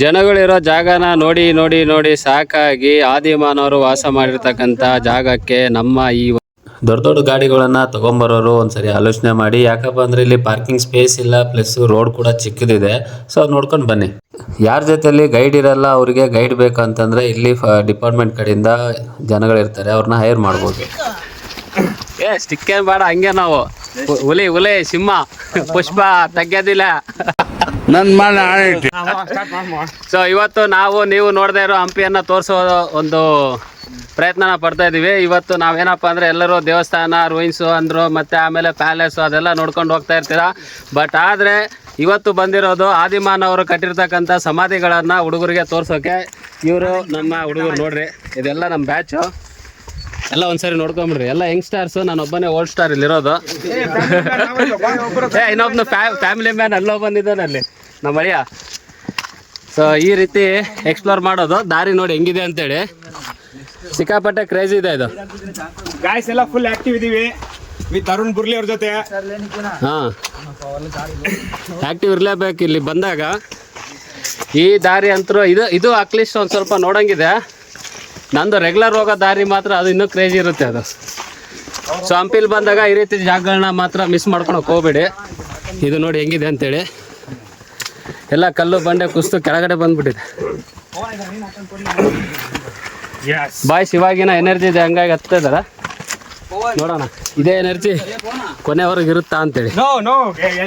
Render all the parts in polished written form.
ಜನಗಳಿರೋ ಜಾಗನ ನೋಡಿ ನೋಡಿ ನೋಡಿ ಸಾಕಾಗಿ ಆದಿಮಾನವರು ವಾಸ ಮಾಡಿರ್ತಕ್ಕಂಥ ಜಾಗಕ್ಕೆ ನಮ್ಮ ಈ ದೊಡ್ಡ ದೊಡ್ಡ ಗಾಡಿಗಳನ್ನ ತಗೊಂಬರೋರು ಒಂದ್ಸರಿ ಆಲೋಚನೆ ಮಾಡಿ. ಯಾಕಪ್ಪ ಅಂದ್ರೆ ಇಲ್ಲಿ ಪಾರ್ಕಿಂಗ್ ಸ್ಪೇಸ್ ಇಲ್ಲ, ಪ್ಲಸ್ ರೋಡ್ ಕೂಡ ಚಿಕ್ಕದಿದೆ. ಸೊ ನೋಡ್ಕೊಂಡು ಬನ್ನಿ. ಯಾರ ಜೊತೆಲಿ ಗೈಡ್ ಇರಲ್ಲ, ಅವರಿಗೆ ಗೈಡ್ ಬೇಕಂತಂದ್ರೆ ಇಲ್ಲಿ ಡಿಪಾರ್ಟ್ಮೆಂಟ್ ಕಡೆಯಿಂದ ಜನಗಳಿರ್ತಾರೆ, ಅವ್ರನ್ನ ಹೈರ್ ಮಾಡ್ಬೋದು. ಸ್ಟಿಕ್ ಏನ್ ಬೇಡ, ಹಂಗೆ ನಾವು ಹುಲಿ ಸಿಂಹ ಪುಷ್ಪ ತೆಗ್ಯೋದಿಲ್ಲ. ಸೊ ಇವತ್ತು ನೀವು ನೋಡದೇ ಇರೋ ಹಂಪಿಯನ್ನ ತೋರಿಸೋ ಒಂದು ಪ್ರಯತ್ನನ ಪಡ್ತಾ ಇದೀವಿ. ಇವತ್ತು ನಾವೇನಪ್ಪ ಅಂದ್ರೆ ಎಲ್ಲರೂ ದೇವಸ್ಥಾನ, ರೂಯಿನ್ಸು ಅಂದ್ರು, ಮತ್ತೆ ಆಮೇಲೆ ಪ್ಯಾಲೇಸು ಅದೆಲ್ಲ ನೋಡ್ಕೊಂಡು ಹೋಗ್ತಾ ಇರ್ತೀರಾ. ಬಟ್ ಆದ್ರೆ ಇವತ್ತು ಬಂದಿರೋದು ಆದಿಮಾನವರು ಕಟ್ಟಿರ್ತಕ್ಕಂಥ ಸಮಾಧಿಗಳನ್ನ ಹುಡುಗರಿಗೆ ತೋರ್ಸೋಕೆ. ಇವರು ನಮ್ಮ ಹುಡುಗರು ನೋಡ್ರಿ, ಇದೆಲ್ಲ ನಮ್ಮ ಬ್ಯಾಚು. ಎಲ್ಲ ಒಂದ್ಸರಿ ನೋಡ್ಕೊಂಬಿಡ್ರಿ, ಎಲ್ಲ ಯಂಗ್ಸ್ಟಾರ್ಸು. ನಾನು ಒಬ್ಬನೇ ಓಲ್ಡ್ ಸ್ಟಾರ್ ಇಲ್ಲಿರೋದು. ಇನ್ನೊಬ್ನು ಫ್ಯಾಮಿಲಿ ಮ್ಯಾನ್ ಅಲ್ಲೋ ಬಂದಿದ್ದಾನೆ ಅಲ್ಲಿ ನಮ್ಮ ಅಳಿಯ. ಸೊ ಈ ರೀತಿ ಎಕ್ಸ್ಪ್ಲೋರ್ ಮಾಡೋದು. ದಾರಿ ನೋಡಿ ಹೆಂಗಿದೆ ಅಂತೇಳಿ, ಸಿಕ್ಕಾಪಟ್ಟೆ ಕ್ರೇಜ್ ಇದೆ ಇದು. ಗಾಯ್ಸ್ ಎಲ್ಲ ಫುಲ್ ಆಕ್ಟಿವ್ ಇದೀವಿ ವಿತ್ ಅರುಣ್ ಬುರ್ಲಿ ಅವ್ರ ಜೊತೆ. ಹಾಂ, ಆಕ್ಟಿವ್ ಇರಲೇಬೇಕು ಇಲ್ಲಿ ಬಂದಾಗ. ಈ ದಾರಿ ಅಂತೂ ಇದು ಅಟ್ಲೀಸ್ಟ್ ಒಂದು ಸ್ವಲ್ಪ ನೋಡಂಗಿದೆ. ನಂದು ರೆಗ್ಯುಲರ್ ಹೋಗೋ ದಾರಿ ಮಾತ್ರ ಅದು ಇನ್ನೂ ಕ್ರೇಜಿ ಇರುತ್ತೆ ಅದು. ಸೊ ಹಂಪಿಲಿ ಬಂದಾಗ ಈ ರೀತಿ ಜಾಗಗಳನ್ನ ಮಾತ್ರ ಮಿಸ್ ಮಾಡ್ಕೊಳಕ್ಕೆ ಹೋಗ್ಬೇಡಿ. ಇದು ನೋಡಿ ಹೆಂಗಿದೆ ಅಂತೇಳಿ, ಎಲ್ಲ ಕಲ್ಲು ಬಂಡೆ ಕುಸ್ತು ಕೆಳಗಡೆ ಬಂದ್ಬಿಟ್ಟಿದೆ. ಬಾಯ್ಸ್ ಇವಾಗಿನ ಎನರ್ಜಿ ಇದೆ, ಹಂಗಾಗಿ ಹತ್ತಾ ಇದಾರ. ನೋಡೋಣ ಇದೇ ಎನರ್ಜಿ ಕೊನೆವರೆಗೆ ಇರುತ್ತಾ ಅಂತೇಳಿ.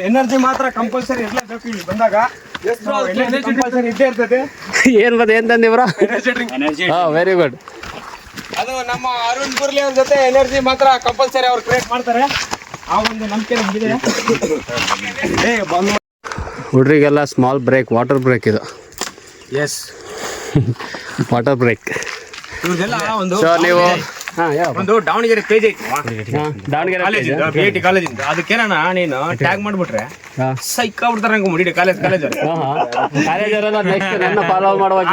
ಎನರ್ಜಿ ಮಾತ್ರ ಕಂಪಲ್ಸರಿ ಇರಲೇಬೇಕು ಇಲ್ಲಿ ಬಂದಾಗ. ಏನ್ ಬದ ಏನ್ ತಂದಿವ್ರ? ಹಾ, ವೆರಿ ಗುಡ್. ಅದು ನಮ್ಮ ಅರುಣ್ ಬುರ್ಲಿ ಅವ್ರ ಜೊತೆ ಎನರ್ಜಿ ಮಾತ್ರ ಕಂಪಲ್ಸರಿ ಅವ್ರು ಕ್ರಿಯೇಟ್ ಮಾಡ್ತಾರೆ. ಆ ಒಂದು ನಂಬಿಕೆ ನಮಗಿದೆ. ಹುಡ್ರಿಗೆಲ್ಲ ಸ್ಮಾಲ್ ಬ್ರೇಕ್, ವಾಟರ್ ಬ್ರೇಕ್ ಇದು. Yes, water break. ಒಂದು ನೀವು ಒಂದು ದಾವಣಗೆರೆ ಪೇಜ್ ಐತಿ, ದಾವಣಗೆರೆ BIT ಕಾಲೇಜಿಂದ. ಅದಕ್ಕೇನ ನೀನು ಟ್ಯಾಗ್ ಮಾಡ್ಬಿಟ್ರೆ ಸೈಕ್ ಆಗ್ಬಿಡ್ತಾರೆ ನಂಗೆ ಮುಡಿ ಕಾಲೇಜ್ ಫಾಲೋ ಮಾಡುವಾಗ.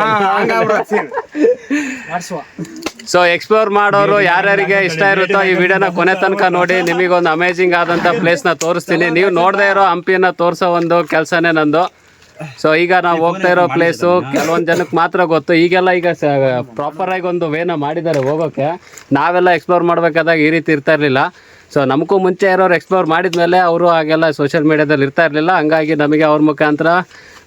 ಸೊ ಎಕ್ಸ್ಪ್ಲೋರ್ ಮಾಡೋರು ಯಾರ್ಯಾರಿಗೆ ಇಷ್ಟ ಇರುತ್ತೋ ಈ ವಿಡಿಯೋನ ಕೊನೆ ತನಕ ನೋಡಿ. ನಿಮಗೊಂದು ಅಮೇಜಿಂಗ್ ಆದಂಥ ಪ್ಲೇಸ್ನ ತೋರಿಸ್ತೀನಿ. ನೀವು ನೋಡದೇ ಇರೋ ಹಂಪಿಯನ್ನು ತೋರಿಸೋ ಒಂದು ಕೆಲಸನೇ ನಂದು. ಸೊ ಈಗ ನಾವು ಹೋಗ್ತಾ ಇರೋ ಪ್ಲೇಸು ಕೆಲವೊಂದು ಜನಕ್ಕೆ ಮಾತ್ರ ಗೊತ್ತು. ಈಗ ಪ್ರಾಪರ್ ಆಗಿ ಒಂದು ವೇನ ಮಾಡಿದ್ದಾರೆ ಹೋಗೋಕ್ಕೆ. ನಾವೆಲ್ಲ ಎಕ್ಸ್ಪ್ಲೋರ್ ಮಾಡಬೇಕಾದಾಗ ಈ ರೀತಿ ಇರ್ತಾ ಇರಲಿಲ್ಲ. ಸೊ ನಮಗೂ ಮುಂಚೆ ಇರೋರು ಎಕ್ಸ್ಪ್ಲೋರ್ ಮಾಡಿದ್ಮೇಲೆ ಅವರು ಹಾಗೆಲ್ಲ ಸೋಷಿಯಲ್ ಮೀಡಿಯಾದಲ್ಲಿ ಇರ್ತಾ ಇರಲಿಲ್ಲ. ಹಂಗಾಗಿ ನಮಗೆ ಅವ್ರ ಮುಖಾಂತರ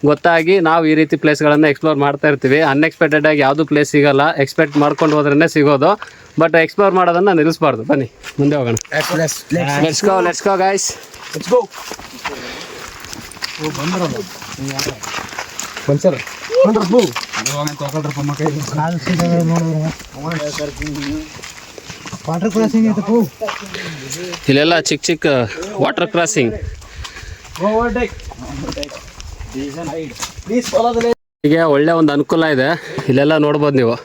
ಗೊತ್ತಾಗಿ ನಾವು ಈ ರೀತಿ ಪ್ಲೇಸ್ಗಳನ್ನು ಎಕ್ಸ್ಪ್ಲೋರ್ ಮಾಡ್ತಾ ಇರ್ತೀವಿ. ಅನ್ಎಕ್ಸ್ಪೆಕ್ಟೆಡ್ ಆಗಿ ಯಾವುದು ಪ್ಲೇಸ್ ಸಿಗೋಲ್ಲ, ಎಕ್ಸ್ಪೆಕ್ಟ್ ಮಾಡ್ಕೊಂಡು ಹೋದ್ರೇ ಸಿಗೋದು. ಬಟ್ ಎಕ್ಸ್ಪ್ಲೋರ್ ಮಾಡೋದನ್ನು ನಿಲ್ಲಿಸಬಾರ್ದು. ಬನ್ನಿ ಮುಂದೆ ಹೋಗೋಣ. Let's go guys, let's go. Water crossing ಇಲ್ಲೆಲ್ಲ ಚಿಕ್ಕ ಚಿಕ್ಕ ವಾಟರ್ ಕ್ರಾಸಿಂಗ್. ಹೀಗೆ ಒಳ್ಳೆ ಒಂದು ಅನುಕೂಲ ಇದೆ. ಇಲ್ಲೆಲ್ಲ ನೋಡ್ಬೋದು ನೀವು,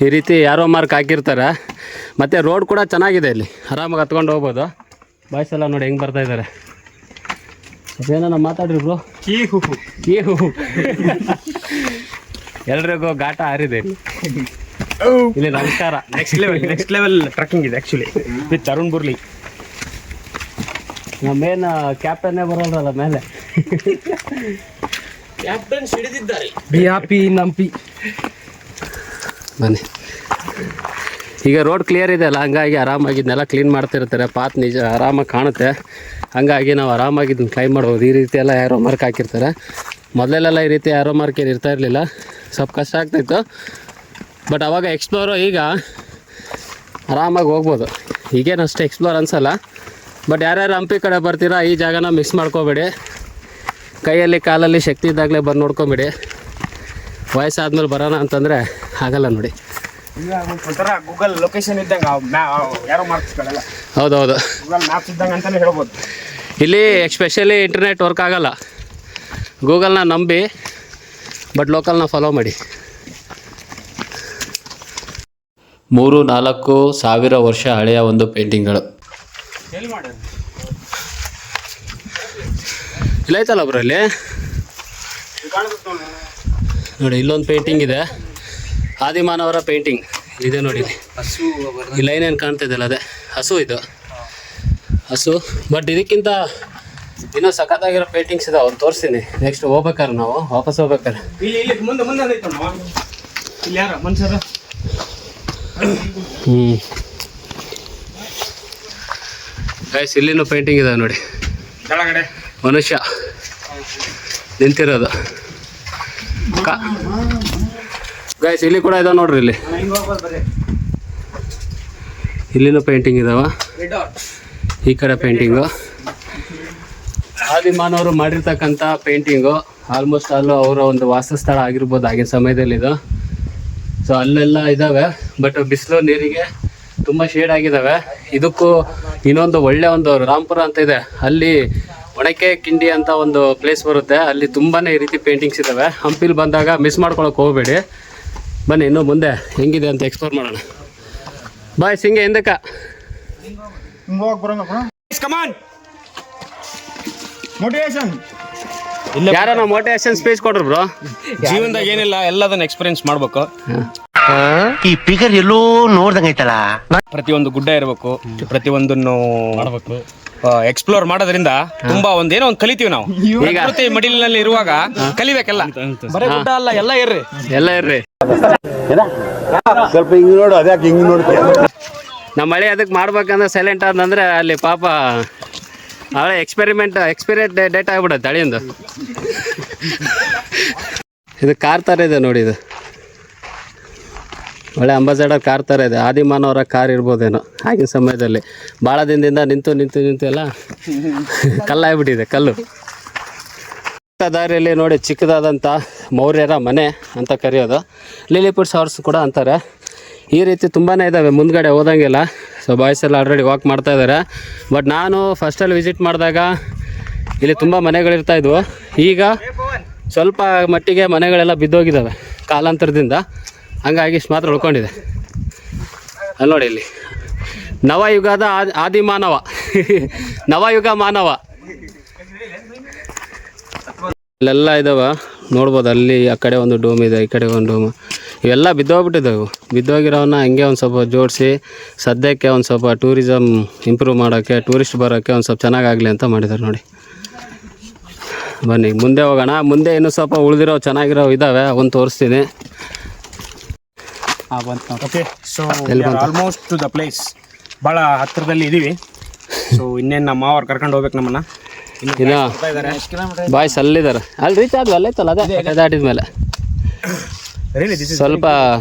ಈ ರೀತಿ ಯಾರೋ ಮಾರ್ಕ್ ಹಾಕಿರ್ತಾರೆ. ಮತ್ತು ರೋಡ್ ಕೂಡ ಚೆನ್ನಾಗಿದೆ, ಇಲ್ಲಿ ಆರಾಮಾಗಿ ಹತ್ಕೊಂಡು ಹೋಗ್ಬೋದು. ಬಾಯ್ಸ್ ಎಲ್ಲ ನೋಡಿ ಹೆಂಗೆ ಬರ್ತಾ ಇದ್ದಾರೆ. ಅದೇನ ಮಾತಾಡ್ರಿ ಬ್ರೋ. ಎಲ್ರಿಗೂ ಘಾಟ ಹಾರಿದೆ ಇಲ್ಲಿ. ನಮಸ್ಕಾರ. ನೆಕ್ಸ್ಟ್ ಲೆವೆಲ್ ಟ್ರಕ್ಕಿಂಗ್ ಇದೆ actually with Arun Burli. Main ಕ್ಯಾಪ್ಟನ್ನೇ ಬರೋಲ್ಲ ಮೇಲೆ. ಕ್ಯಾಪ್ಟನ್ ಸಿಡಿದಿದ್ದಾರೆ. ನಂಪಿ ಬನ್ನಿ. ಈಗ ರೋಡ್ ಕ್ಲಿಯರ್ ಇದೆ ಅಲ್ಲ, ಹಂಗಾಗಿ ಆರಾಮಾಗಿ ಇದನ್ನೆಲ್ಲ ಕ್ಲೀನ್ ಮಾಡ್ತಿರ್ತಾರೆ. ಪಾತ್ ನಿಜ ಆರಾಮಾಗಿ ಕಾಣುತ್ತೆ. ಹಂಗಾಗಿ ನಾವು ಆರಾಮಾಗಿ ಇದನ್ನ ಕ್ಲೈಮ್ ಮಾಡ್ಬೋದು. ಈ ರೀತಿ ಎಲ್ಲ ಯಾರೋ ಮಾರ್ಕ್ ಹಾಕಿರ್ತಾರೆ. ಮೊದಲೆಲ್ಲ ಈ ರೀತಿ ಯಾರೋ ಮಾರ್ಕ್ ಏನು ಇರ್ತಾ ಇರಲಿಲ್ಲ, ಸ್ವಲ್ಪ ಕಷ್ಟ ಆಗ್ತಾಯಿತ್ತು. ಬಟ್ ಅವಾಗ ಎಕ್ಸ್ಪ್ಲೋರು ಈಗ ಆರಾಮಾಗಿ ಹೋಗ್ಬೋದು. ಈಗೇನು ಅಷ್ಟು ಎಕ್ಸ್ಪ್ಲೋರ್ ಅನಿಸಲ್ಲ. ಬಟ್ ಯಾರ್ಯಾರು ಹಂಪಿ ಕಡೆ ಬರ್ತೀರಾ ಈ ಜಾಗನ ಮಿಸ್ ಮಾಡ್ಕೋಬೇಡಿ. ಕೈಯಲ್ಲಿ ಕಾಲಲ್ಲಿ ಶಕ್ತಿ ಇದ್ದಾಗಲೇ ಬಂದು ನೋಡ್ಕೊಂಬಿಡಿ. ವಯಸ್ಸಾದ್ಮೇಲೆ ಬರೋಣ ಅಂತಂದರೆ ಆಗಲ್ಲ ನೋಡಿ. ಒಂಥರ ಗೂಗಲ್ ಲೊಕೇಶನ್ ಇದ್ದಂಗೆ ಯಾರೋ ಮಾರ್ಕ್ಸ್ಗಳೆಲ್ಲ. ಹೌದೌದು, ಗೂಗಲ್ ಮ್ಯಾಪ್ಸ್ ಇದ್ದಂಗೆ ಅಂತಲೇ ಹೇಳ್ಬೋದು. ಇಲ್ಲಿ ಎಸ್ಪೆಷಲಿ ಇಂಟರ್ನೆಟ್ ವರ್ಕ್ ಆಗಲ್ಲ. ಗೂಗಲ್ನ ನಂಬಿ, ಬಟ್ ಲೋಕಲ್ನ ಫಾಲೋ ಮಾಡಿ. 3-4 ಸಾವಿರ ವರ್ಷ ಹಳೆಯ ಒಂದು ಪೇಂಟಿಂಗ್ಗಳು ಇಲ್ಲ ಐತಲ್ಲ ಒಬ್ಬರಲ್ಲಿ ನೋಡಿ. ಇಲ್ಲೊಂದು ಪೇಂಟಿಂಗ್ ಇದೆ, ಆದಿಮಾನವರ ಪೇಂಟಿಂಗ್ ಇದೆ ನೋಡಿ. ಈ ಲೈನ್ ಏನು ಕಾಣ್ತಿದ್ದಲ್ಲ, ಅದೇ ಹಸು. ಇದು ಹಸು. ಬಟ್ ಇದಕ್ಕಿಂತ ಇನ್ನೂ ಸಖತ್ತಾಗಿರೋ ಪೇಂಟಿಂಗ್ಸ್ ಇದಾವೆ, ಅವ್ರು ತೋರಿಸ್ತೀನಿ. ನೆಕ್ಸ್ಟ್ ಹೋಗ್ಬೇಕಾರೆ ನಾವು ವಾಪಸ್ ಹೋಗ್ಬೇಕಾರೆ. ಇಲ್ಲಿ ಮುಂದೆ ಮುಂದೆ ಅದೈತೆ ಇಲ್ಲಿ ಯಾರ ಮನುಷ್ಯರ ಗೈಸ್ ಇಲ್ಲಿನೂ ಪೇಂಟಿಂಗ್ ಇದಾವೆ ನೋಡಿ. ಕೆಳಗಡೆ ಮನುಷ್ಯ ನಿಂತಿರೋದು. ಗೈಸ್ ಇಲ್ಲಿ ಕೂಡ ಇದಾವೆ ನೋಡ್ರಿ. ಇಲ್ಲಿನೂ ಪೇಂಟಿಂಗ್ ಇದಾವ. ಈ ಕಡೆ ಪೇಂಟಿಂಗು ಆದಿಮಾನವರು ಮಾಡಿರ್ತಕ್ಕಂಥ ಪೇಂಟಿಂಗು. ಆಲ್ಮೋಸ್ಟ್ ಅಲ್ಲೂ ಅವರ ಒಂದು ವಾಸಸ್ಥಳ ಆಗಿರ್ಬೋದು ಆಗಿನ ಸಮಯದಲ್ಲಿ ಇದು. ಸೊ ಅಲ್ಲೆಲ್ಲ ಇದ್ದಾವೆ, ಬಟ್ ಬಿಸಿಲು ನೀರಿಗೆ ತುಂಬ ಶೇಡ್ ಆಗಿದ್ದಾವೆ. ಇದಕ್ಕೂ ಇನ್ನೊಂದು ಒಳ್ಳೆ ಒಂದು ರಾಂಪುರ ಅಂತ ಇದೆ, ಅಲ್ಲಿ ಒಣಕೆ ಕಿಂಡಿ ಅಂತ ಒಂದು ಪ್ಲೇಸ್ ಬರುತ್ತೆ. ಅಲ್ಲಿ ತುಂಬಾ ಈ ರೀತಿ ಪೇಂಟಿಂಗ್ಸ್ ಇದ್ದಾವೆ. ಹಂಪಿಲಿ ಬಂದಾಗ ಮಿಸ್ ಮಾಡ್ಕೊಳಕ್ಕೆ ಹೋಗಬೇಡಿ. ಬನ್ನಿ ಇನ್ನೂ ಮುಂದೆ ಹೆಂಗಿದೆ ಅಂತ ಎಕ್ಸ್ಪ್ಲೋರ್ ಮಾಡೋಣ. ಬಾಯ್ ಸಿಂಗೆ ಹಿಂದಕ್ಕ ಮೋಟಿವೇಶನ್ ಯಾರ ಮೋಟಿವೇಶನ್ ಸ್ಪೀಚ್ ಕೊಡ್ರಿ ಬ್ರೋ. ಜೀವನದಾಗ ಏನಿಲ್ಲ ಎಲ್ಲದನ್ನ ಎಕ್ಸ್ಪೀರಿಯನ್ಸ್ ಮಾಡ್ಬೇಕು. ಈ ಫಿಗರ್ ಎಲ್ಲೋ ನೋಡ್ದಂಗೈತಲ್ಲ. ಪ್ರತಿಯೊಂದು ಗುಡ್ಡ ಇರಬೇಕು, ಪ್ರತಿಯೊಂದನ್ನು ಮಾಡಬೇಕು. ಎಕ್ಸ್ಪ್ಲೋರ್ ಮಾಡೋದ್ರಿಂದ ತುಂಬಾ ಒಂದೇನೋ ಒಂದು ಕಲಿತೀವಿ ನಾವು. ಪ್ರಕೃತಿ ಮಡಿಲಿನಲ್ಲಿ ಇರುವಾಗ ಕಲಿಬೇಕೆಲ್ಲ. ಬರೀ ಗುಡ್ಡ ಅಲ್ಲ, ಎಲ್ಲ ಇರ್ರಿ. ಸ್ವಲ್ಪ ಹಿಂಗ್ ನೋಡು, ಅದ್ಯಾಕೆ ಹಿಂಗ್ ನೋಡ್ತೀಯ? ನಮ್ಮ ಮಳೆ ಅದಕ್ಕೆ ಮಾಡ್ಬೇಕಂದ್ರೆ ಸೈಲೆಂಟ್ ಆದಂದ್ರೆ ಅಲ್ಲಿ ಪಾಪ ಅವಳೆ ಎಕ್ಸ್ಪೈರಿ ಡೇಟ್ ಆಗ್ಬಿಡುತ್ತೆ ತಳಿಯಿಂದ. ಇದು ಕಾರ್ ಥರ ಇದೆ ನೋಡಿ, ಇದು ಒಳ್ಳೆ ಅಂಬಾಸಡರ್ ಕಾರ್ ಥರ ಇದೆ. ಆದಿಮಾನವರ ಕಾರ್ ಇರ್ಬೋದೇನೋ ಆಗಿನ ಸಮಯದಲ್ಲಿ. ಭಾಳ ದಿನದಿಂದ ನಿಂತು ಎಲ್ಲ ಕಲ್ಲಾಗ್ಬಿಟ್ಟಿದೆ, ಕಲ್ಲು. ದಾರಿಯಲ್ಲಿ ನೋಡಿ ಚಿಕ್ಕದಾದಂಥ ಮೌರ್ಯರ ಮನೆ ಅಂತ ಕರೆಯೋದು. ಲಿಲಿಪುಟ್ ಹೌಸ್ ಕೂಡ ಅಂತಾರೆ. ಈ ರೀತಿ ತುಂಬಾ ಇದ್ದಾವೆ ಮುಂದ್ಗಡೆ ಹೋದಂಗೆಲ್ಲ. ಸೊ ಬಾಯ್ಸ್ ಎಲ್ಲ ಆಲ್ರೆಡಿ ವಾಕ್ ಮಾಡ್ತಾ ಇದ್ದಾರೆ. ಬಟ್ ನಾನು ಫಸ್ಟಲ್ಲಿ ವಿಸಿಟ್ ಮಾಡಿದಾಗ ಇಲ್ಲಿ ತುಂಬ ಮನೆಗಳಿರ್ತಾಯಿದ್ವು. ಈಗ ಸ್ವಲ್ಪ ಮಟ್ಟಿಗೆ ಮನೆಗಳೆಲ್ಲ ಬಿದ್ದೋಗಿದ್ದಾವೆ ಕಾಲಾಂತರದಿಂದ, ಹಂಗಾಗಿ ಇಷ್ಟು ಮಾತ್ರ ಉಳ್ಕೊಂಡಿದೆ. ಅಲ್ಲಿ ನೋಡಿ, ಇಲ್ಲಿ ನವಯುಗದ ಆದಿಮಾನವ ನವಯುಗ ಮಾನವ ಇಲ್ಲೆಲ್ಲ ಇದಾವೆ ನೋಡ್ಬೋದು. ಅಲ್ಲಿ ಆ ಕಡೆ ಒಂದು ಡೋಮ್ ಇದೆ, ಈ ಕಡೆ ಒಂದು ಡೋಮ್. ಇವೆಲ್ಲ ಬಿದ್ದೋಗ್ಬಿಟ್ಟಿದ್ದಾವೆ. ಬಿದ್ದೋಗಿರೋವನ್ನ ಹಂಗೆ ಒಂದು ಸ್ವಲ್ಪ ಜೋಡಿಸಿ ಸದ್ಯಕ್ಕೆ ಒಂದು ಸ್ವಲ್ಪ ಟೂರಿಸಮ್ ಇಂಪ್ರೂವ್ ಮಾಡೋಕ್ಕೆ, ಟೂರಿಸ್ಟ್ ಬರೋಕ್ಕೆ ಒಂದು ಸ್ವಲ್ಪ ಚೆನ್ನಾಗಾಗಲಿ ಅಂತ ಮಾಡಿದ್ದಾರೆ ನೋಡಿ. ಬನ್ನಿ ಮುಂದೆ ಹೋಗೋಣ. ಮುಂದೆ ಇನ್ನೂ ಸ್ವಲ್ಪ ಉಳಿದಿರೋ ಚೆನ್ನಾಗಿರೋ ಇದ್ದಾವೆ, ಅವನ್ನ ತೋರಿಸ್ತೀನಿ. Okay, so almost to the place. ಭಾಳ ಹತ್ತಿರದಲ್ಲಿ ಇದ್ದೀವಿ. ಸೊ ಇನ್ನೇನು ನಮ್ಮ ಮಾವರು ಕರ್ಕೊಂಡು ಹೋಗ್ಬೇಕು ನಮ್ಮನ್ನ. ಇನ್ನು ಬಾಯ್ಸ್ ಅಲ್ಲಿದ್ದಾರೆ. ಅಲ್ಲಿ ರೀಚ್ ಆದ್ವಿ, ಅಲ್ಲೈತಲ್ಲ ಅದೇ ದಾಟಿದ್ಮೇಲೆ. ಸ್ವಲ್ಪ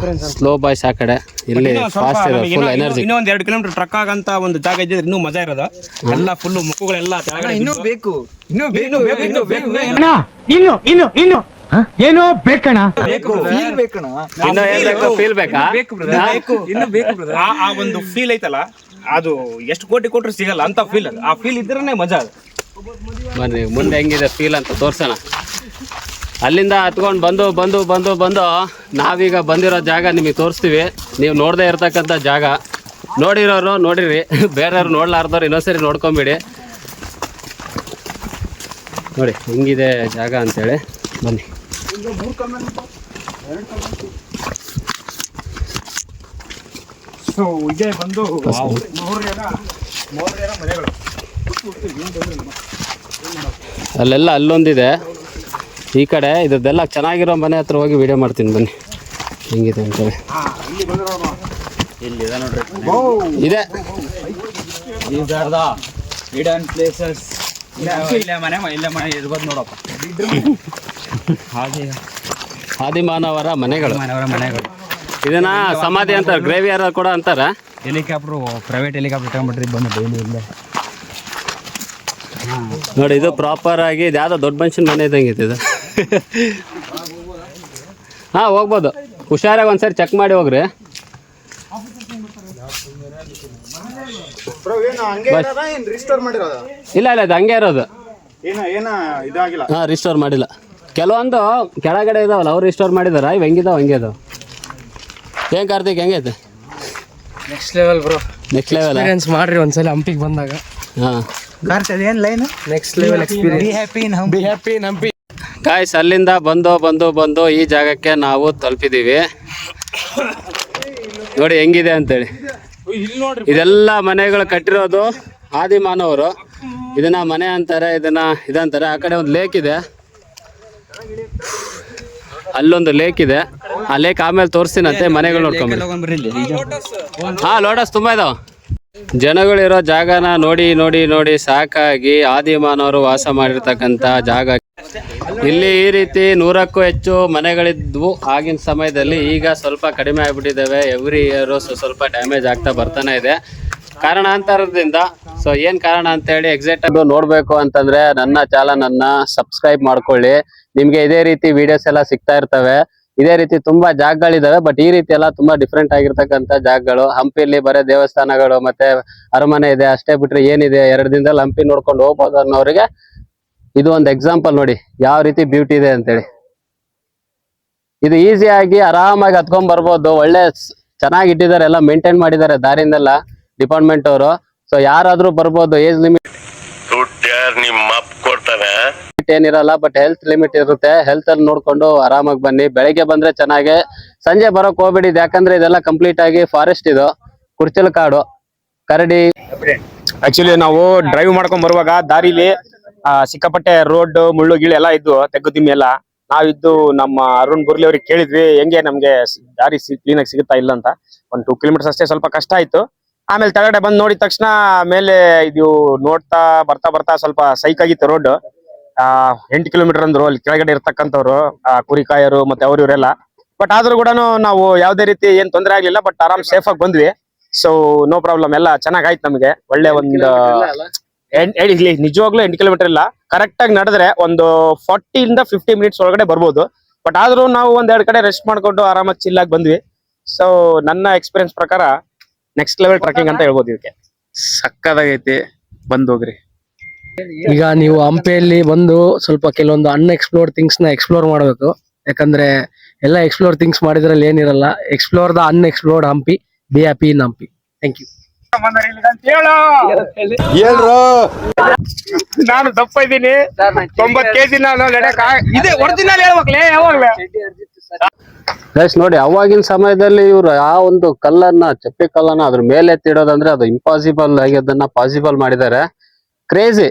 ಸ್ಲೋ ಬಾಯ್ಸ್ ಆ ಕಡೆ. ಇಲ್ಲಿ ಫಾಸ್ಟ್ ಇರೋ ಫುಲ್ ಎನರ್ಜಿ. ಇನ್ನೊಂದು 2 ಕಿಲೋಮೀಟರ್ ಟ್ರಕ್ ಆಗಂತ ಒಂದು ಜಾಗ ಇದ್ದಿದ್ರೆ ಇನ್ನೂ ಮಜಾ ಇರೋದು. ಎಲ್ಲ ಫುಲ್ ಮುಕ್ಕುಗಳೆಲ್ಲ ಇನ್ನೂ ಬೇಕು ಏನೋ ಬೇಕಣ್ಣ. ಫೀಲ್ ಬೇಕಾ? ಆ ಒಂದು ಫೀಲ್ ಐತಲ್ಲ, ಅದು ಎಷ್ಟು ಕೋಟಿ ಕೊಟ್ಟರು ಸಿಗಲ್ಲ ಅಂತ ಫೀಲ್. ಅದು ಆ ಫೀಲ್ ಇದ್ರೇನೆ ಮಜಾ. ಅದು ಬನ್ನಿ ಮುಂದೆ ಹೆಂಗಿದೆ ಫೀಲ್ ಅಂತ ತೋರ್ಸೋಣ. ಅಲ್ಲಿಂದ ಹತ್ಕೊಂಡು ಬಂದು ನಾವೀಗ ಬಂದಿರೋ ಜಾಗ ನಿಮಗೆ ತೋರಿಸ್ತೀವಿ. ನೀವು ನೋಡದೇ ಇರ್ತಕ್ಕಂಥ ಜಾಗ. ನೋಡಿರೋರು ನೋಡಿರಿ, ಬೇರೆಯವ್ರು ನೋಡ್ಲಾರ್ದವ್ರು ಇನ್ನೊಂದ್ಸರಿ ನೋಡ್ಕೊಂಬಿಡಿ. ನೋಡಿ ಹೆಂಗಿದೆ ಜಾಗ ಅಂತೇಳಿ. ಬನ್ನಿ. ಸೊ ಇದೇ ಬಂದು ಮೌರ್ಯರ ಮನೆಗಳು. ಅಲ್ಲೆಲ್ಲ ಅಲ್ಲೊಂದಿದೆ. ಈ ಕಡೆ ಇದ್ರದ್ದೆಲ್ಲ ಚೆನ್ನಾಗಿರೋ ಮನೆ ಹತ್ರ ಹೋಗಿ ವಿಡಿಯೋ ಮಾಡ್ತೀನಿ ಬನ್ನಿ ಹೆಂಗಿದೆ ಅಂತೇಳಿ. ಇದೆ ಹಿಡನ್ ಪ್ಲೇಸಸ್. ಇಲ್ಲೇ ಮನೆ ಇರ್ಬೋದು ನೋಡಪ್ಪ. ಆದಿಮಾನವರ ಮನೆಗಳು. ಇದನ್ನ ಸಮಾಧಿ ಅಂತಾರೆ, ಗ್ರೇವಿಯರ್ ಕೂಡ ಅಂತಾರೆ. ಹೆಲಿಕಾಪ್ಟರ್, ಪ್ರೈವೇಟ್ ಹೆಲಿಕಾಪ್ಟರ್ ತಗೊಂಡ್ಬಿಟ್ರಿ ಬಂದು ಡೈಲಿ ಇಲ್ಲೇ ನೋಡಿ. ಇದು ಪ್ರಾಪರ್ ಆಗಿ ಇದು ಯಾವುದೋ ದೊಡ್ಡ ಮನುಷ್ಯನ ಮನೆ ಇದ್ದಂಗೆ ಇದು. ಹಾಂ ಹೋಗ್ಬೋದು, ಹುಷಾರಾಗಿ ಒಂದ್ಸರಿ ಚೆಕ್ ಮಾಡಿ ಹೋಗ್ರಿ. ಇಲ್ಲ ಇದು ಹಂಗೆ ಇರೋದು. ಹಾಂ ರಿಸ್ಟೋರ್ ಮಾಡಿಲ್ಲ. ಕೆಲವೊಂದು ಕೆಳಗಡೆ ಇದಾವಲ್ಲ ಅವ್ರು ರಿಸ್ಟೋರ್ ಮಾಡಿದಾರ. ಇವು ಹೆಂಗಿದಾವೆ ಹಂಗೆ ಇದಾವೆ. ಏನು ಕಾರ್ತಿಕ್ ಹೆಂಗೈತೆ? Next level bro. Next level experience ಮಾಡ್ರಿ ಒಂದ್ಸಲ ಹಂಪಿಗೆ ಬಂದಾಗ. ಹಾಂ ಏನು line next level experience. B happy in Hampi. Guys ಅಲ್ಲಿಂದ ಬಂದು ಈ ಜಾಗಕ್ಕೆ ನಾವು ತಲುಪಿದ್ದೀವಿ. ನೋಡಿ ಹೆಂಗಿದೆ ಅಂತೇಳಿ. ಇದೆಲ್ಲ ಮನೆಗಳು ಕಟ್ಟಿರೋದು ಆದಿಮಾನವರು. ಇದನ್ನ ಮನೆ ಅಂತಾರೆ, ಇದಂತಾರೆ. ಆ ಕಡೆ ಒಂದು ಲೇಕ್ ಇದೆ, ಅಲ್ಲೊಂದು ಲೇಕ್ ಇದೆ. ಆ ಲೇಕ್ ಆಮೇಲೆ ತೋರಿಸ್ತೀನಂತೆ, ಮನೆಗಳು ನೋಡ್ಕೊಂಡ್ಬನ್ನಿ. ಹಾ, ಲೋಟಸ್ ತುಂಬಾ ಇದಾವ. ಜನಗಳಿರೋ ಜಾಗನ ನೋಡಿ ನೋಡಿ ನೋಡಿ ಸಾಕಾಗಿ ಆದಿಮಾನವರು ವಾಸ ಮಾಡಿರ್ತಕ್ಕಂಥ ಜಾಗ. ಇಲ್ಲಿ ಈ ರೀತಿ 100ಕ್ಕೂ ಹೆಚ್ಚು ಮನೆಗಳಿದ್ವು ಆಗಿನ ಸಮಯದಲ್ಲಿ. ಈಗ ಸ್ವಲ್ಪ ಕಡಿಮೆ ಆಗ್ಬಿಟ್ಟಿದ್ದಾವೆ. ಎವ್ರಿ ಇಯರ್ ಸ್ವಲ್ಪ ಡ್ಯಾಮೇಜ್ ಆಗ್ತಾ ಬರ್ತಾನೆ ಇದೆ ಕಾರಣಾಂತರದಿಂದ. ಸೊ ಏನ್ ಕಾರಣ ಅಂತೇಳಿ ಎಕ್ಸಾಕ್ಟ್ ಆಗಿ ನೋಡ್ಬೇಕು ಅಂತಂದ್ರೆ ನನ್ನ ಚಾನಲ್ ಸಬ್ಸ್ಕ್ರೈಬ್ ಮಾಡ್ಕೊಳ್ಳಿ. ನಿಮ್ಗೆ ಇದೇ ರೀತಿ ವಿಡಿಯೋಸ್ ಎಲ್ಲ ಸಿಗ್ತಾ ಇರ್ತವೆ. ಇದೇ ರೀತಿ ತುಂಬಾ ಜಾಗಗಳಿದಾವೆ, ಬಟ್ ಈ ರೀತಿ ಎಲ್ಲ ತುಂಬಾ ಡಿಫ್ರೆಂಟ್ ಆಗಿರ್ತಕ್ಕಂಥ ಜಾಗಗಳು. ಹಂಪಿಲಿ ಬರೇ ದೇವಸ್ಥಾನಗಳು ಮತ್ತೆ ಅರಮನೆ ಇದೆ ಅಷ್ಟೇ, ಬಿಟ್ರೆ ಏನಿದೆ 2 ದಿನದಲ್ಲಿ ಹಂಪಿ ನೋಡ್ಕೊಂಡು ಹೋಗ್ಬೋದು ಅನ್ನೋರಿಗೆ ಇದು ಒಂದು ಎಕ್ಸಾಂಪಲ್. ನೋಡಿ ಯಾವ ರೀತಿ ಬ್ಯೂಟಿ ಇದೆ ಅಂತೇಳಿ. ಇದು ಈಸಿಯಾಗಿ ಆರಾಮಾಗಿ ಹತ್ಕೊಂಡ್ ಬರ್ಬೋದು. ಒಳ್ಳೆ ಚೆನ್ನಾಗಿ ಇಟ್ಟಿದ್ದಾರೆ, ಎಲ್ಲ ಮೇಂಟೈನ್ ಮಾಡಿದ್ದಾರೆ ದಾರಿನೆಲ್ಲ ಡಿಪಾರ್ಟ್ಮೆಂಟ್ ಅವರು. ಸೊ ಯಾರಾದ್ರೂ ಬರ್ಬೋದು. ಏಜ್ ಲಿಮಿಟ್ ಏನಿರಲ್ಲ, ಬಟ್ ಹೆಲ್ತ್ ಲಿಮಿಟ್ ಇರುತ್ತೆ. ಹೆಲ್ತ್ ಅಲ್ಲಿ ನೋಡ್ಕೊಂಡು ಆರಾಮಾಗಿ ಬನ್ನಿ. ಬೆಳಿಗ್ಗೆ ಬಂದ್ರೆ ಚೆನ್ನಾಗೆ, ಸಂಜೆ ಬರೋಕ್ ಹೋಗ್ಬೇಡಿ. ಯಾಕಂದ್ರೆ ಇದೆಲ್ಲ ಕಂಪ್ಲೀಟ್ ಆಗಿ ಫಾರೆಸ್ಟ್. ಇದು ಕುರ್ಚಲ್ ಕಾಡು, ಕರಡಿ. ಆಕ್ಚುಲಿ ನಾವು ಡ್ರೈವ್ ಮಾಡ್ಕೊಂಡ್ ಬರುವಾಗ ದಾರಿಲಿ ಸಿಕ್ಕಾಪಟ್ಟೆ ರೋಡ್ ಮುಳ್ಳು ಗಿಳಿ ಎಲ್ಲ ಇದ್ದು, ತೆಗ್ಗು ತಿಮ್ಮಿ ಎಲ್ಲ. ನಾವಿದ್ದು ನಮ್ಮ ಅರುಣ್ ಬುರ್ಲಿ ಅವ್ರಿಗೆ ಕೇಳಿದ್ವಿ, ಹೆಂಗೆ ನಮ್ಗೆ ದಾರಿ ಕ್ಲೀನ್ ಆಗಿ ಸಿಗುತ್ತಾ ಇಲ್ಲ ಅಂತ. 1-2 ಕಿಲೋಮೀಟರ್ಸ್ ಅಷ್ಟೇ, ಸ್ವಲ್ಪ ಕಷ್ಟ ಆಯ್ತು. ಆಮೇಲೆ ತೆಳಗಡೆ ಬಂದ್ ನೋಡಿದ ತಕ್ಷಣ ಮೇಲೆ ಇದು ನೋಡ್ತಾ ಬರ್ತಾ ಬರ್ತಾ ಸ್ವಲ್ಪ ಸೈಕ್ ಆಗಿತ್ತು ರೋಡ್. 8 ಕಿಲೋಮೀಟರ್ ಅಂದ್ರು ಅಲ್ಲಿ ಕೆಳಗಡೆ ಇರ್ತಕ್ಕಂಥವ್ರು ಕುರಿಕಾಯರು ಮತ್ತೆ ಅವ್ರು ಇವರೆಲ್ಲ. ಬಟ್ ಆದ್ರೂ ಕೂಡ ನಾವು ಯಾವ್ದೇ ರೀತಿ ಏನ್ ತೊಂದರೆ ಆಗ್ಲಿಲ್ಲ. ಬಟ್ ಆರಾಮ್ ಸೇಫ್ ಆಗಿ ಬಂದ್ವಿ. ಸೊ ನೋ ಪ್ರಾಬ್ಲಮ್, ಎಲ್ಲ ಚೆನ್ನಾಗಾಯ್ತು ನಮಗೆ. ಒಳ್ಳೆ ಒಂದು ನಿಜವಾಗ್ಲೂ 8 ಕಿಲೋಮೀಟರ್ ಇಲ್ಲ, ಕರೆಕ್ಟ್ ಆಗಿ ನಡೆದ್ರೆ ಒಂದು 40-50 ಮಿನಿಟ್ಸ್ ಒಳಗಡೆ ಬರ್ಬೋದು. ಬಟ್ ಆದ್ರೂ ನಾವು 1-2 ಕಡೆ ರೆಸ್ಟ್ ಮಾಡ್ಕೊಂಡು ಆರಾಮಾಗಿ ಚಿಲ್ಲಾಗಿ ಬಂದ್ವಿ. ಸೊ ನನ್ನ ಎಕ್ಸ್ಪೀರಿಯನ್ಸ್ ಪ್ರಕಾರ ನೆಕ್ಸ್ಟ್ ಲೆವೆಲ್ ಟ್ರೆಕಿಂಗ್ ಅಂತ ಹೇಳ್ಬೋದು. ಇದಕ್ಕೆ ಸಕ್ಕದಾಗೈತಿ, ಬಂದ್ ಹೋಗ್ರಿ. ಈಗ ನೀವು ಹಂಪಿಯಲ್ಲಿ ಬಂದು ಸ್ವಲ್ಪ ಕೆಲವೊಂದು ಅನ್ಎಕ್ಸ್ಪ್ಲೋರ್ಡ್ ಥಿಂಗ್ಸ್ ನ ಎಕ್ಸ್ಪ್ಲೋರ್ ಮಾಡಬೇಕು. ಯಾಕಂದ್ರೆ ಎಲ್ಲ ಎಕ್ಸ್ಪ್ಲೋರ್ ಥಿಂಗ್ಸ್ ಮಾಡಿದ್ರಲ್ಲಿ ಏನಿರಲ್ಲ. Explore the unexplored Hampi. Be happy in Hampi. Thank you. ನಾನು ದಪ್ಪ ಇದ್ದೀನಿ, 90 kg. ನಾನು ಇದೆ ಒರಿಜಿನಲ್ ಹೇಳ್ಬೇಕಲೇ ಯಾವಾಗ್ಲೇ. ಗೈಸ್ ನೋಡಿ, ಅವಾಗಿನ ಸಮಯದಲ್ಲಿ ಇವ್ರು ಆ ಒಂದು ಕಲ್ಲನ್ನ, ಚಪ್ಪೆ ಕಲ್ಲನ್ನ ಅದ್ರ ಮೇಲೆ ಎತ್ತಿಡೋದಂದ್ರೆ ಅದು ಇಂಪಾಸಿಬಲ್ ಆಗಿದ್ದನ್ನ ಪಾಸಿಬಲ್ ಮಾಡಿದ್ದಾರೆ. ಕ್ರೇಜಿ.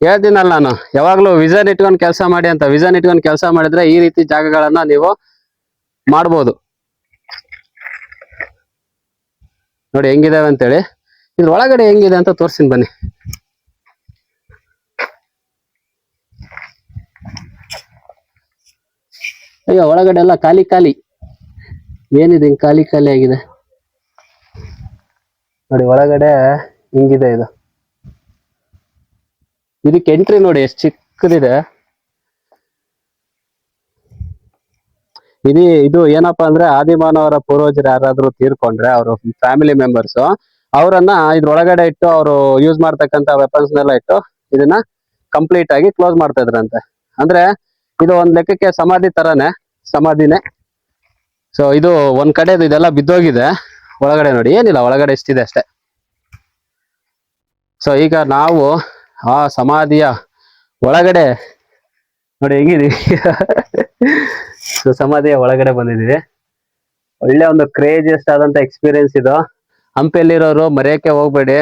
ಹೇಳ್ತೀನಲ್ಲ ನಾನು ಯಾವಾಗ್ಲೂ ವಿಷನ್ ಇಟ್ಕೊಂಡು ಕೆಲಸ ಮಾಡಿ ಅಂತ. ವಿಷನ್ ಇಟ್ಕೊಂಡು ಕೆಲಸ ಮಾಡಿದ್ರೆ ಈ ರೀತಿ ಜಾಗಗಳನ್ನ ನೀವು ಮಾಡ್ಬೋದು. ನೋಡಿ ಹೆಂಗಿದಾವೆ ಅಂತೇಳಿ. ಇದ್ರ ಒಳಗಡೆ ಹೆಂಗಿದೆ ಅಂತ ತೋರ್ಸಿನ್ ಬನ್ನಿ. ಅಯ್ಯೋ, ಒಳಗಡೆ ಎಲ್ಲ ಖಾಲಿ ಖಾಲಿ. ಏನಿದೆ ಹಿಂಗ್ ಖಾಲಿ ಖಾಲಿ ಆಗಿದೆ ನೋಡಿ. ಒಳಗಡೆ ಹಿಂಗಿದೆ ಇದು. ಇದಕ್ಕೆ ಎಂಟ್ರಿ ನೋಡಿ ಎಷ್ಟು ಚಿಕ್ಕದಿದೆ. ಇದು ಏನಪ್ಪಾ ಅಂದ್ರೆ ಆದಿಮಾನವರ ಪೂರ್ವಜರು ಯಾರಾದ್ರೂ ತೀರ್ಕೊಂಡ್ರೆ ಅವರು ಫ್ಯಾಮಿಲಿ ಮೆಂಬರ್ಸ್ ಅವರನ್ನ ಇದ್ರೊಳಗಡೆ ಇಟ್ಟು ಅವರು ಯೂಸ್ ಮಾಡ್ತಕ್ಕಂತ ವೆಪನ್ಸ್ ನೆಲ್ಲ ಇಟ್ಟು ಇದನ್ನ ಕಂಪ್ಲೀಟ್ ಆಗಿ ಕ್ಲೋಸ್ ಮಾಡ್ತಾ ಇದ್ರಂತೆ. ಅಂದ್ರೆ ಇದು ಒಂದ್ ಲೆಕ್ಕಕ್ಕೆ ಸಮಾಧಿನೇ. ಸೊ ಇದು ಒಂದ್ ಕಡೆ ಇದೆಲ್ಲ ಬಿದ್ದೋಗಿದೆ. ಒಳಗಡೆ ನೋಡಿ ಏನಿಲ್ಲ, ಒಳಗಡೆ ಎಷ್ಟಿದೆ ಅಷ್ಟೇ. ಸೊ ಈಗ ನಾವು ಆ ಸಮಾಧಿಯ ಒಳಗಡೆ ನೋಡಿ ಹೆಂಗಿದೀವಿ. ಸೊ ಸಮಾಧಿಯ ಒಳಗಡೆ ಬಂದಿದೀವಿ. ಒಳ್ಳೆ ಒಂದು ಕ್ರೇಜಿಯಸ್ಟ್ ಆದಂತ ಎಕ್ಸ್ಪೀರಿಯನ್ಸ್ ಇದು. ಹಂಪಿಯಲ್ಲಿರೋರು ಮರೆಯಕ್ಕೆ ಹೋಗ್ಬೇಡಿ.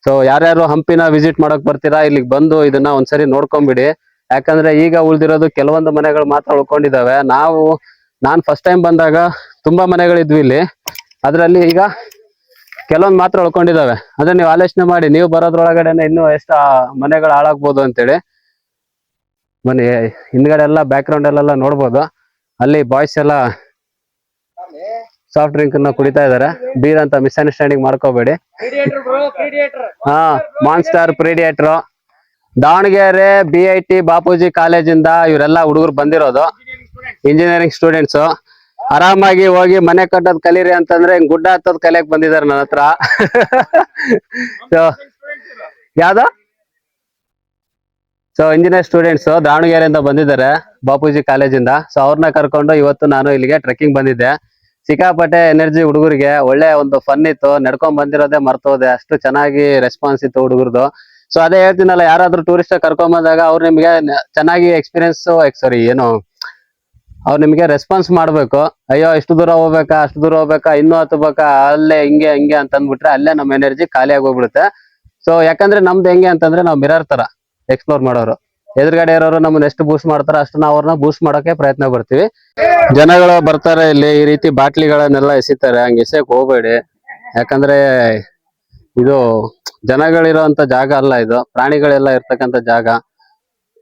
ಸೊ ಯಾರ್ಯಾರು ಹಂಪಿನ ವಿಸಿಟ್ ಮಾಡಕ್ ಬರ್ತೀರಾ, ಇಲ್ಲಿಗೆ ಬಂದು ಇದನ್ನ ಒಂದ್ಸರಿ ನೋಡ್ಕೊಂಬಿಡಿ. ಯಾಕಂದ್ರೆ ಈಗ ಉಳ್ದಿರೋದು ಕೆಲವೊಂದು ಮನೆಗಳು ಮಾತ್ರ ಉಳ್ಕೊಂಡಿದ್ದಾವೆ. ನಾನ್ ಫಸ್ಟ್ ಟೈಮ್ ಬಂದಾಗ ತುಂಬಾ ಮನೆಗಳಿದ್ವಿ ಇಲ್ಲಿ. ಅದ್ರಲ್ಲಿ ಈಗ ಕೆಲವೊಂದು ಮಾತ್ರ ಉಳ್ಕೊಂಡಿದ್ದಾವೆ. ಅಂದ್ರೆ ನೀವು ಆಲೋಚನೆ ಮಾಡಿ, ನೀವು ಬರೋದ್ರೊಳಗಡೆನೆ ಇನ್ನೂ ಎಷ್ಟು ಮನೆಗಳು ಹಾಳಾಗ್ಬೋದು ಅಂತೇಳಿ. ಬನ್ನಿ, ಹಿಂದ್ಗಡೆ ಎಲ್ಲ ಬ್ಯಾಕ್ ಗ್ರೌಂಡ್ ಅಲ್ಲೆಲ್ಲ ನೋಡ್ಬೋದು. ಅಲ್ಲಿ ಬಾಯ್ಸ್ ಎಲ್ಲ ಸಾಫ್ಟ್ ಡ್ರಿಂಕ್ ಕುಡಿತಾ ಇದಾರೆ. ಬೀರ್ ಅಂತ ಮಿಸ್ಅಂಡರ್ಸ್ಟ್ಯಾಂಡಿಂಗ್ ಮಾಡ್ಕೋಬೇಡಿ. ಹಾ, ಮಾನ್ಸ್ಟರ್, ಪ್ರೀಡಿಯೇಟರ್. ದಾವಣಗೆರೆ BIT ಬಾಪೂಜಿ ಕಾಲೇಜಿಂದ ಇವರೆಲ್ಲ ಹುಡುಗರು ಬಂದಿರೋದು, ಇಂಜಿನಿಯರಿಂಗ್ ಸ್ಟೂಡೆಂಟ್ಸ್. ಆರಾಮಾಗಿ ಹೋಗಿ ಮನೆ ಕಟ್ಟೋದ್ ಕಲೀರಿ ಅಂತಂದ್ರೆ ಹಿಂಗ್ ಗುಡ್ಡ ಹತ್ತೋದ್ ಕಲಿಯಕ್ ಬಂದಿದ್ದಾರೆ ನನ್ನ ಹತ್ರ. ಯಾವ್ದು? ಸೊ ಇಂಜಿನಿಯರ್ ಸ್ಟೂಡೆಂಟ್ಸ್ ದಾವಣಗೆರೆಯಿಂದ ಬಂದಿದ್ದಾರೆ, ಬಾಪೂಜಿ ಕಾಲೇಜಿಂದ. ಸೊ ಅವ್ರನ್ನ ಕರ್ಕೊಂಡು ಇವತ್ತು ನಾನು ಇಲ್ಲಿಗೆ ಟ್ರೆಕ್ಕಿಂಗ್ ಬಂದಿದ್ದೆ. ಸಿಕ್ಕಾಪಟ್ಟೆ ಎನರ್ಜಿ ಹುಡುಗರಿಗೆ, ಒಳ್ಳೆ ಒಂದು ಫನ್ ಇತ್ತು. ನಡ್ಕೊಂಡ್ ಬಂದಿರೋದೇ ಮರ್ತೋದೆ, ಅಷ್ಟು ಚೆನ್ನಾಗಿ ರೆಸ್ಪಾನ್ಸ್ ಇತ್ತು ಹುಡುಗರದು. ಸೊ ಅದೇ ಹೇಳ್ತೀನಲ್ಲ, ಯಾರಾದ್ರೂ ಟೂರಿಸ್ಟ್ ಕರ್ಕೊಂಡ್ ಬಂದಾಗ ಅವ್ರು ನಿಮ್ಗೆ ಚೆನ್ನಾಗಿ ಅವ್ರು ನಿಮ್ಗೆ ರೆಸ್ಪಾನ್ಸ್ ಮಾಡ್ಬೇಕು. ಅಯ್ಯೋ ಇಷ್ಟು ದೂರ ಹೋಗ್ಬೇಕಾ, ಅಷ್ಟು ದೂರ ಹೋಗ್ಬೇಕಾ, ಇನ್ನೂ ಹತ್ಬೇಕಾ, ಅಲ್ಲೇ ಹಿಂಗೆ ಅಂತ ಅಂದ್ಬಿಟ್ರೆ ಅಲ್ಲೇ ನಮ್ಮ ಎನರ್ಜಿ ಖಾಲಿ ಆಗೋಗ್ಬಿಡುತ್ತೆ. ಸೊ ಯಾಕಂದ್ರೆ ನಮ್ದು ಹೆಂಗೆ ಅಂತಂದ್ರೆ ನಾವು ಮಿರರ್ ತರ ಎಕ್ಸ್ಪ್ಲೋರ್ ಮಾಡೋರು. ಎದುರುಗಡೆ ಇರೋರು ನಮ್ಮನ್ನ ಎಷ್ಟು ಬೂಸ್ಟ್ ಮಾಡ್ತಾರೋ ಅಷ್ಟು ನಾವು ಅವ್ರನ್ನ ಬೂಸ್ಟ್ ಮಾಡೋಕೆ ಪ್ರಯತ್ನ ಪಡ್ತೀವಿ. ಜನಗಳು ಬರ್ತಾರೆ ಇಲ್ಲಿ ಈ ರೀತಿ ಬಾಟ್ಲಿಗಳನ್ನೆಲ್ಲ ಎಸಿತಾರೆ, ಹಂಗೆ ಎಸೆಯಕ್ ಹೋಗ್ಬೇಡಿ. ಯಾಕಂದ್ರೆ ಇದು ಜನಗಳಿರೋಂತ ಜಾಗ ಅಲ್ಲ, ಇದು ಪ್ರಾಣಿಗಳೆಲ್ಲ ಇರ್ತಕ್ಕಂಥ ಜಾಗ.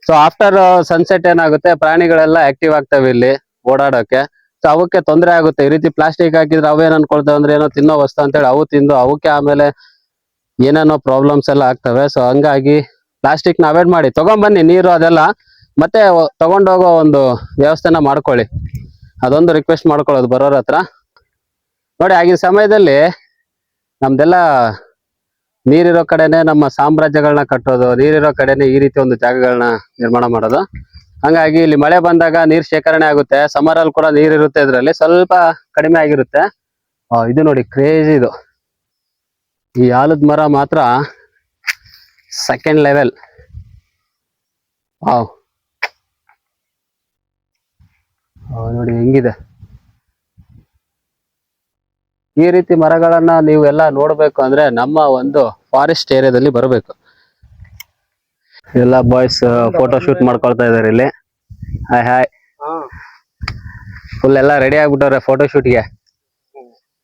ಸೊ ಆಫ್ಟರ್ ಸನ್ಸೆಟ್ ಏನಾಗುತ್ತೆ, ಪ್ರಾಣಿಗಳೆಲ್ಲ ಆಕ್ಟಿವ್ ಆಗ್ತವೆ ಇಲ್ಲಿ ಓಡಾಡೋಕೆ. ಸೊ ಅವಕ್ಕೆ ತೊಂದರೆ ಆಗುತ್ತೆ. ಈ ರೀತಿ ಪ್ಲಾಸ್ಟಿಕ್ ಹಾಕಿದ್ರೆ ಅವೇನ್ ಅನ್ಕೊಳ್ತವೆ ಅಂದ್ರೆ ಏನೋ ತಿನ್ನೋ ವಸ್ತು ಅಂತೇಳಿ ಅವು ತಿಂದು ಅವಕ್ಕೆ ಆಮೇಲೆ ಏನೇನೋ ಪ್ರಾಬ್ಲಮ್ಸ್ ಎಲ್ಲ ಆಗ್ತವೆ. ಸೊ ಹಂಗಾಗಿ ಪ್ಲಾಸ್ಟಿಕ್ ನ ಅವಾಯ್ಡ್ ಮಾಡಿ, ತಗೊಂಡ್ಬನ್ನಿ ನೀರು ಅದೆಲ್ಲ, ಮತ್ತೆ ತಗೊಂಡೋಗೋ ಒಂದು ವ್ಯವಸ್ಥೆನ ಮಾಡ್ಕೊಳ್ಳಿ. ಅದೊಂದು ರಿಕ್ವೆಸ್ಟ್ ಮಾಡ್ಕೊಳ್ಳೋದು ಬರೋರ ಹತ್ರ. ನೋಡಿ, ಆಗಿನ ಸಮಯದಲ್ಲಿ ನಮ್ದೆಲ್ಲ ನೀರಿರೋ ಕಡೆನೆ ನಮ್ಮ ಸಾಮ್ರಾಜ್ಯಗಳನ್ನ ಕಟ್ಟೋದು, ನೀರಿರೋ ಕಡೆನೆ ಈ ರೀತಿ ಒಂದು ಜಾಗಗಳನ್ನ ನಿರ್ಮಾಣ ಮಾಡೋದು. ಹಂಗಾಗಿ ಇಲ್ಲಿ ಮಳೆ ಬಂದಾಗ ನೀರ್ ಶೇಖರಣೆ ಆಗುತ್ತೆ. ಸಮ್ಮರ್ ಅಲ್ಲಿ ಕೂಡ ನೀರಿರುತ್ತೆ, ಇದ್ರಲ್ಲಿ ಸ್ವಲ್ಪ ಕಡಿಮೆ ಆಗಿರುತ್ತೆ. ಇದು ನೋಡಿ, ಕ್ರೇಜಿ ಇದು. ಈ ಆಲದ ಮರ ಮಾತ್ರ ಸೆಕೆಂಡ್ ಲೆವೆಲ್. ನೋಡಿ ಹೆಂಗಿದೆ. ಈ ರೀತಿ ಮರಗಳನ್ನ ನೀವು ಎಲ್ಲ ನೋಡ್ಬೇಕು ಅಂದ್ರೆ ನಮ್ಮ ಒಂದು ಫಾರೆಸ್ಟ್ ಏರಿಯಾದಲ್ಲಿ ಬರಬೇಕು. ಎಲ್ಲ ಬಾಯ್ಸ್ ಫೋಟೋ ಶೂಟ್ ಮಾಡ್ಕೊಳ್ತಾ ಇದಾರೆ ಇಲ್ಲಿ. ಹಾಯ್ ಹಾಯ್, ಫುಲ್ ಎಲ್ಲ ರೆಡಿ ಆಗ್ಬಿಟ್ಟವ್ರೆ ಫೋಟೋ ಶೂಟ್ಗೆ.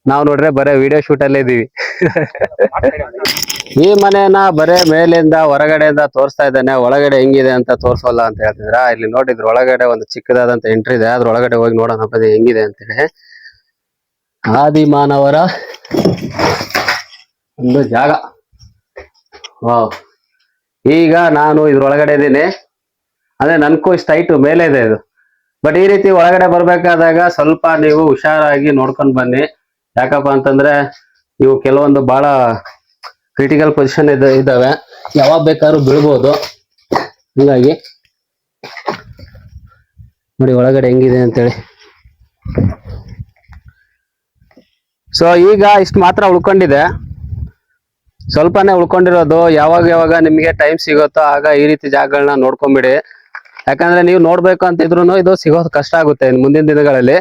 ನಾವು ನೋಡ್ರೆ ಬರೇ ವಿಡಿಯೋ ಶೂಟ್ ಅಲ್ಲೇ ಇದೀವಿ. ಈ ಮನೆನ ಬರೇ ಮೇಲಿಂದ ಹೊರಗಡೆಯಿಂದ ತೋರಿಸ್ತಾ ಇದ್ದಾನೆ, ಒಳಗಡೆ ಹೆಂಗಿದೆ ಅಂತ ತೋರ್ಸೋಲ್ಲ ಅಂತ ಹೇಳ್ತಿದ್ರ. ಇಲ್ಲಿ ನೋಡಿದ್ರು ಒಳಗಡೆ ಒಂದು ಚಿಕ್ಕದಾದಂತ ಎಂಟ್ರಿ ಇದೆ, ಅದ್ರ ಒಳಗಡೆ ಹೋಗಿ ನೋಡೋಣ ಬನ್ನಿ ಹೆಂಗಿದೆ ಅಂತೇಳಿ. ಆದಿಮಾನವರ ಒಂದು ಜಾಗ. ವಾವ್, ಈಗ ನಾನು ಇದ್ರೊಳಗಡೆ ಇದ್ದೀನಿ. ಅಂದ್ರೆ ನನ್ಗೂ ಇಷ್ಟ ಹೈಟ್ ಮೇಲೆ ಇದೆ ಇದು. ಬಟ್ ಈ ರೀತಿ ಒಳಗಡೆ ಬರ್ಬೇಕಾದಾಗ ಸ್ವಲ್ಪ ನೀವು ಹುಷಾರಾಗಿ ನೋಡ್ಕೊಂಡ್ ಬನ್ನಿ. ಯಾಕಪ್ಪ ಅಂತಂದ್ರೆ ಇವು ಕೆಲವೊಂದು ಬಹಳ ಕ್ರಿಟಿಕಲ್ ಪೊಸಿಷನ್ ಇದಾವೆ, ಯಾವಾಗ ಬೇಕಾದ್ರೂ ಬೀಳ್ಬೋದು. ಹೀಗಾಗಿ ನೋಡಿ ಒಳಗಡೆ ಹೆಂಗಿದೆ ಅಂತೇಳಿ. ಸೊ ಈಗ ಇಷ್ಟು ಮಾತ್ರ ಉಳ್ಕೊಂಡಿದೆ, ಸ್ವಲ್ಪನೇ ಉಳ್ಕೊಂಡಿರೋದು. ಯಾವಾಗ ನಿಮಗೆ ಟೈಮ್ ಸಿಗುತ್ತೋ ಆಗ ಈ ರೀತಿ ಜಾಗಗಳನ್ನ ನೋಡ್ಕೊಂಬಿಡಿ. ಯಾಕಂದ್ರೆ ನೀವು ನೋಡ್ಬೇಕು ಅಂತಿದ್ರು ಇದು ಸಿಗೋದು ಕಷ್ಟ ಆಗುತ್ತೆ ಇನ್ನು ಮುಂದಿನ ದಿನಗಳಲ್ಲಿ.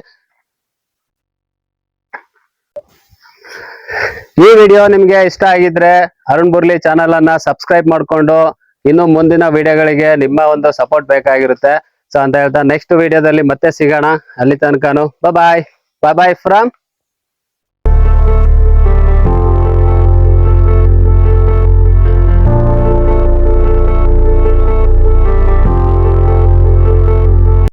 ಈ ವಿಡಿಯೋ ನಿಮ್ಗೆ ಇಷ್ಟ ಆಗಿದ್ರೆ ಅರುಣ್ ಬುರ್ಲಿ ಚಾನಲ್ ಅನ್ನ ಸಬ್ಸ್ಕ್ರೈಬ್ ಮಾಡ್ಕೊಂಡು ಇನ್ನು ಮುಂದಿನ ವಿಡಿಯೋಗಳಿಗೆ ನಿಮ್ಮ ಒಂದು ಸಪೋರ್ಟ್ ಬೇಕಾಗಿರುತ್ತೆ. ಸೊ ಅಂತ ಹೇಳ್ತಾ ನೆಕ್ಸ್ಟ್ ವಿಡಿಯೋದಲ್ಲಿ ಮತ್ತೆ ಸಿಗೋಣ. ಅಲ್ಲಿ ತನಕನು ಬಾಯ್ ಬಾಯ್ ಫ್ರಮ್